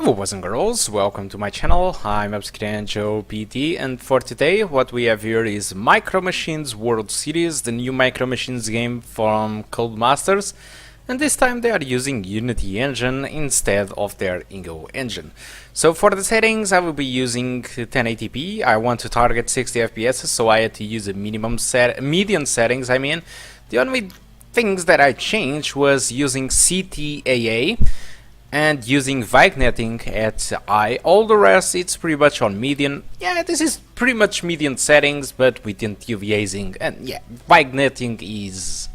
Hello boys and girls, welcome to my channel. I'm PT, and for today what we have here is Micro Machines World Series, the new Micro Machines game from Codemasters, and this time they are using Unity engine instead of their Ingo engine. So for the settings I will be using 1080p. I want to target 60 FPS, so I had to use a median settings. The only things that I changed was using CTAA and using vignetting at I. All the rest it's pretty much on median. Yeah, this is pretty much median settings, but with anti-aliasing, and yeah, vignetting is...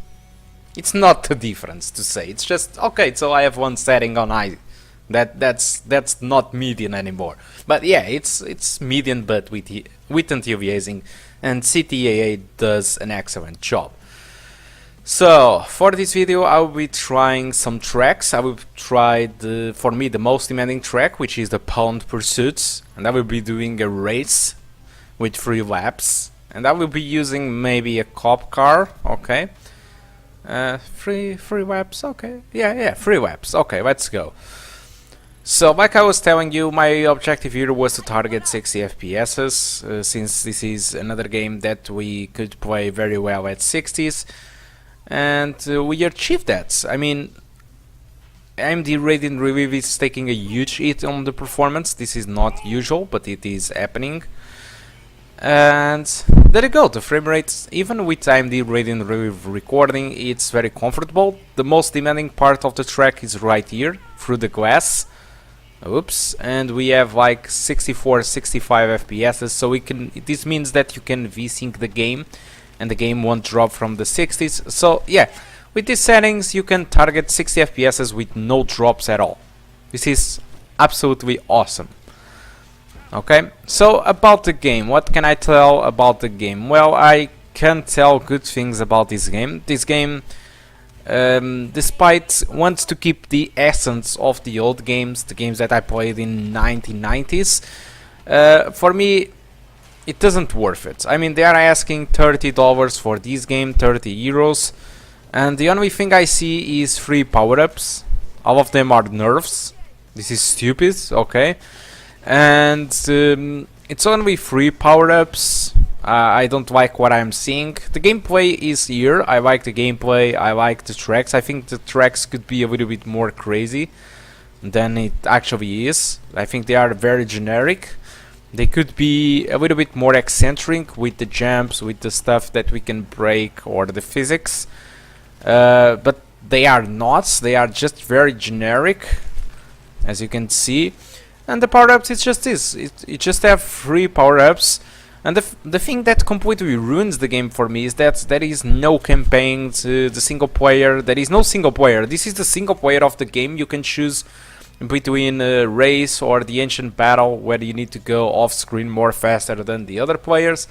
it's not the difference to say. It's just okay. So I have one setting on I. That's not median anymore. But yeah, it's median, but with anti-aliasing, and CTAA does an excellent job. So, for this video I will be trying some tracks. I will try, for me, the most demanding track, which is the Pound Pursuits, and I will be doing a race with 3 laps, and I will be using maybe a cop car. Okay, 3 laps. Okay, yeah, 3 laps. Okay, let's go. So, like I was telling you, my objective here was to target 60 FPS, since this is another game that we could play very well at 60s. And we achieved that. I mean, AMD Radeon Relive is taking a huge hit on the performance. This is not usual, but it is happening. And there you go, the frame rate, even with AMD Radeon Relive recording, it's very comfortable. The most demanding part of the track is right here, through the glass. Oops, and we have like 64, 65 FPS, so we can. This means that you can VSync the game, and the game won't drop from the 60s. So yeah, with these settings you can target 60 FPS with no drops at all. This is absolutely awesome. Okay, so about the game, what can I tell about the game? Well, I can tell good things about this game. This game, despite wants to keep the essence of the old games, the games that I played in 1990s, for me it doesn't worth it. I mean, they are asking $30 for this game, 30 euros, and the only thing I see is 3 power-ups. All of them are nerfs. This is stupid, okay? And it's only 3 power-ups. I don't like what I'm seeing. The gameplay is here. I like the gameplay. I like the tracks. I think the tracks could be a little bit more crazy than it actually is. I think they are very generic. They could be a little bit more eccentric with the jumps, with the stuff that we can break, or the physics. But they are not. They are just very generic, as you can see. And the power-ups, it's just this. You just have 3 power-ups. And the thing that completely ruins the game for me is that there is no campaign to the single player. There is no single player. This is the single player of the game. You can choose between a race or the ancient battle, where you need to go off screen more faster than the other players,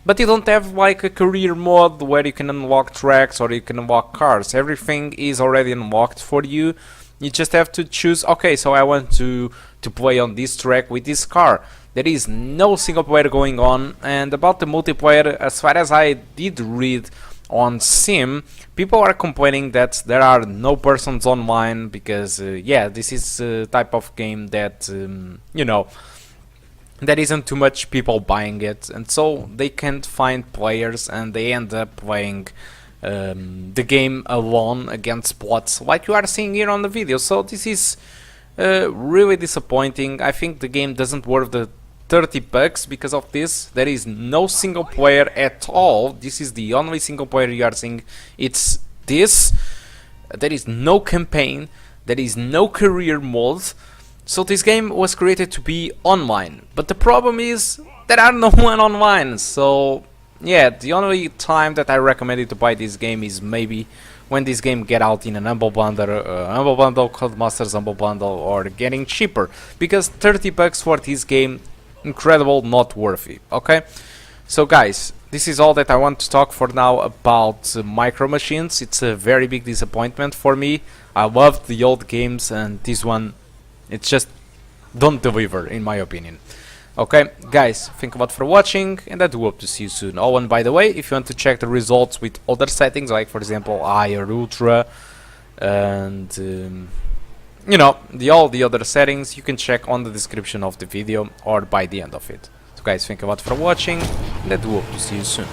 but you don't have like a career mode where you can unlock tracks or you can unlock cars. Everything is already unlocked for you. You just have to choose, okay, so I want to play on this track with this car. There is no single player going on. And about the multiplayer, as far as I did read on Sim, people are complaining that there are no persons online because yeah, this is a type of game that you know, there isn't too much people buying it, and so they can't find players and they end up playing the game alone against bots, like you are seeing here on the video. So this is really disappointing. I think the game doesn't worth the $30 because of this. There is no single player at all. This is the only single player you are seeing. It's this. There is no campaign. There is no career mode. So this game was created to be online. But the problem is there are no one online. So yeah, the only time that I recommend you to buy this game is maybe when this game get out in an Humble Bundle, Codemasters Humble Bundle, or getting cheaper. Because $30 for this game, incredible, not worthy. Okay, so guys, this is all that I want to talk for now about Micro Machines. It's a very big disappointment for me. I loved the old games, and this one, it's just don't deliver, in my opinion. Okay, guys, thank you a lot for watching, and I do hope to see you soon. Oh, and by the way, if you want to check the results with other settings, like for example I or Ultra, and you know, all the other settings you can check on the description of the video or by the end of it. So guys, thank you a lot for watching, and I do hope to see you soon.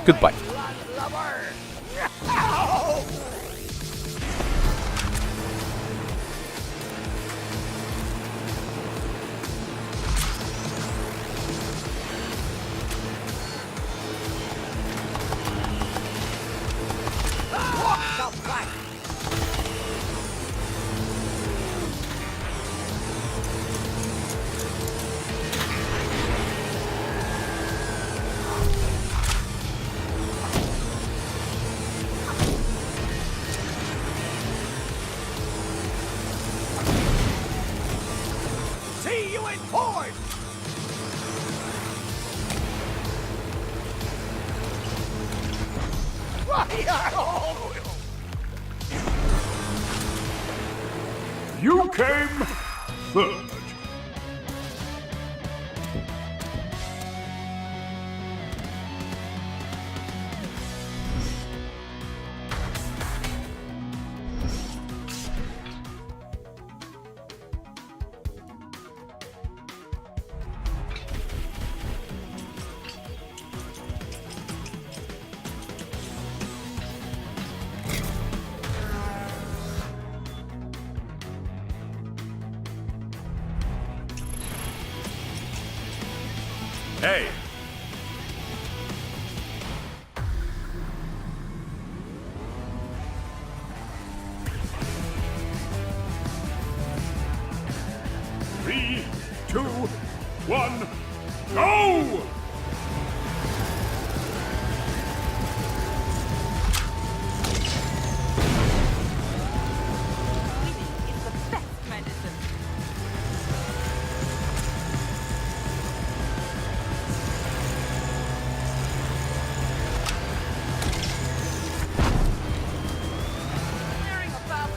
Goodbye. See you in port! You came third. Hey. Three, two, one, go! It's the best medicine. Hearing about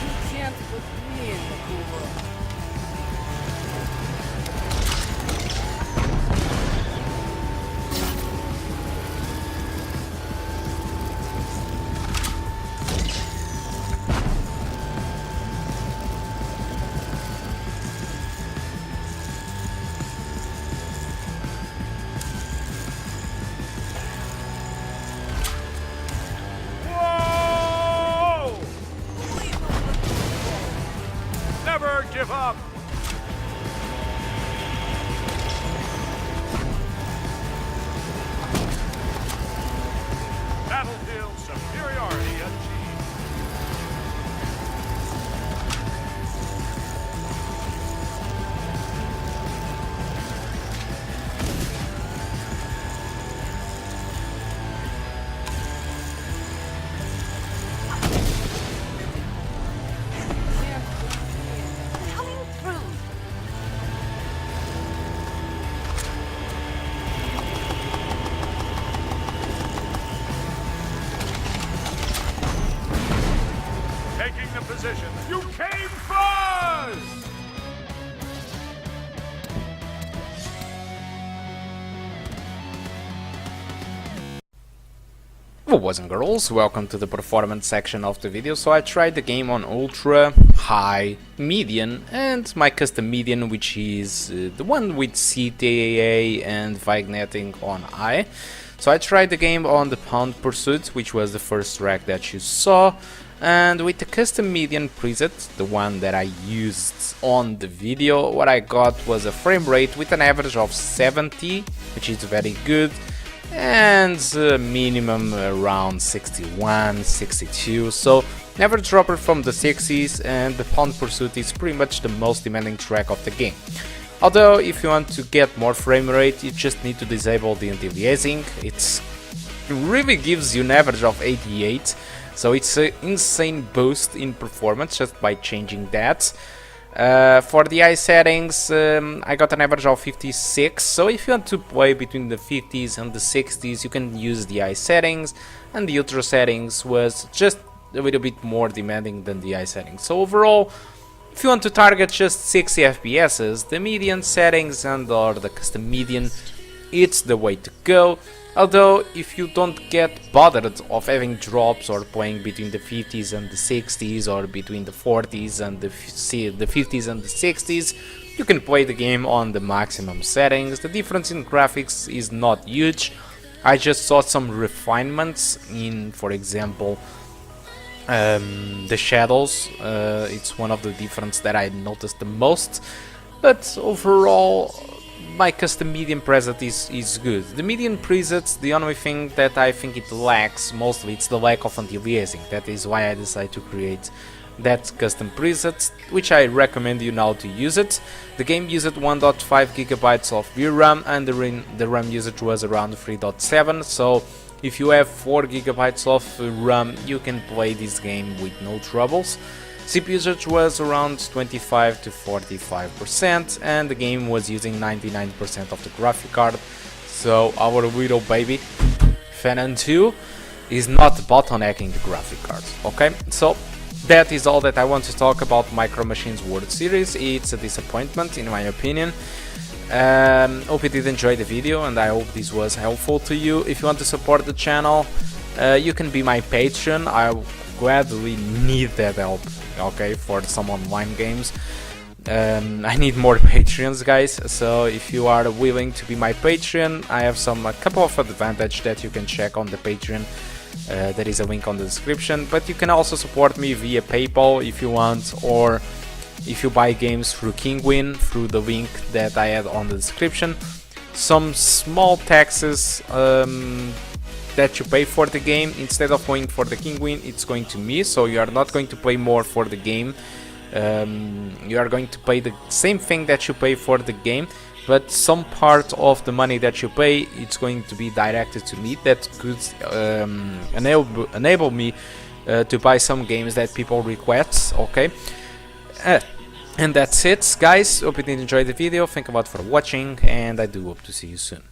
you can't put me in the cooler. Whoa! Never give up! Battlefield superiority achieved. Coming through. Taking the position. You came first! Well, boys and girls, welcome to the performance section of the video. So I tried the game on ultra, high, medium, and my custom medium, which is the one with CTAA and vignetting on high. So I tried the game on the Pound Pursuit, which was the first track that you saw, and with the custom medium preset, the one that I used on the video, what I got was a frame rate with an average of 70, which is very good, and minimum around 61, 62, so never drop it from the 60s, and the Pound Pursuit is pretty much the most demanding track of the game. Although if you want to get more frame rate, you just need to disable the anti-aliasing. It really gives you an average of 88, so it's an insane boost in performance just by changing that. For the eye settings, I got an average of 56, so if you want to play between the 50s and the 60s, you can use the eye settings, and the ultra settings was just a little bit more demanding than the eye settings. So overall, if you want to target just 60 FPS, the median settings and or the custom median, it's the way to go. Although if you don't get bothered of having drops or playing between the 50s and the 60s or between the 40s and the 50s and the 60s, you can play the game on the maximum settings. The difference in graphics is not huge. I just saw some refinements in, for example, the shadows. It's one of the differences that I noticed the most, but overall my custom medium preset is good. The medium presets, the only thing that I think it lacks mostly, it's the lack of anti-aliasing. That is why I decided to create that custom preset, which I recommend you now to use it. The game used 1.5 gigabytes of VRAM and the RAM usage was around 3.7, so if you have 4 gigabytes of RAM, you can play this game with no troubles. CPU usage was around 25 to 45%, and the game was using 99% of the graphic card. So our little baby Phenom II is not bottlenecking the graphic cards. Okay, so that is all that I want to talk about Micro Machines World Series. It's a disappointment in my opinion. Hope you did enjoy the video, and I hope this was helpful to you. If you want to support the channel, you can be my patron. I gladly need that help, okay, for some online games. I need more Patreons, guys, so if you are willing to be my patron, I have a couple of advantages that you can check on the Patreon. There is a link on the description, but you can also support me via PayPal if you want, or if you buy games through Kinguin through the link that I had on the description. Some small taxes that you pay for the game, instead of going for the Kinguin, it's going to me, so you are not going to pay more for the game. You are going to pay the same thing that you pay for the game, but some part of the money that you pay, it's going to be directed to me. That could enable me to buy some games that people request, okay? And that's it, guys. Hope you did enjoy the video. Thank you a lot for watching, and I do hope to see you soon.